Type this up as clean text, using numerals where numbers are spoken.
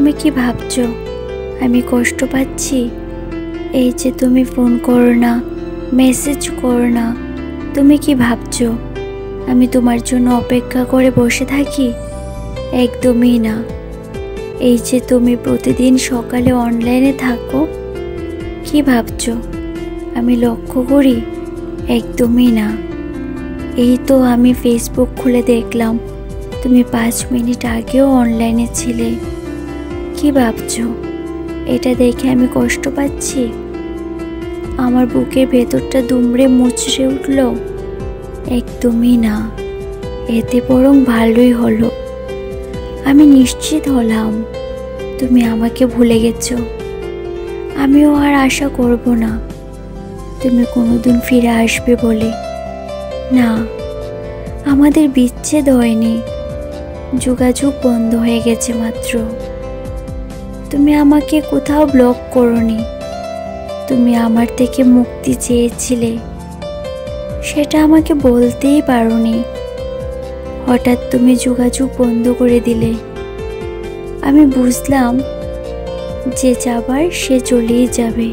তুমি কি ভাবছো আমি কষ্ট পাচ্ছি? এই যে তুমি ফোন করো না, মেসেজ করো না, তুমি কি ভাবছো আমি তোমার জন্য অপেক্ষা করে বসে থাকি? একদমই না। এই যে তুমি প্রতিদিন সকালে অনলাইনে থাকো, কি ভাবছো আমি লক্ষ্য করি? একদমই না। এই তো আমি ফেসবুক খুলে দেখলাম তুমি 5 মিনিট আগেও অনলাইনে ছিলে। কি ভাবছো এটা দেখে আমি কষ্ট পাচ্ছি? আমার বুকের ভেতরটা দুমড়ে মুচড়ে উঠল? একদমই না। এতে বরং ভালোই হলো। আমি নিশ্চিত হলাম তুমি আমাকে ভুলে গেছো। আমিও আর আশা করব না তুমি কোনোদিন ফিরে আসবে বলে। না, আমাদের বিচ্ছেদ হয়নি, যোগাযোগ বন্ধ হয়ে গেছে মাত্র। তুমি আমাকে কোথাও ব্লক করোনি, তুমি আমার থেকে মুক্তি চেয়েছিলে, সেটা আমাকে বলতেই পারোনি। হঠাৎ তুমি যোগাযোগ বন্ধ করে দিলে। আমি বুঝলাম যে যাবার সে চলেই যাবে।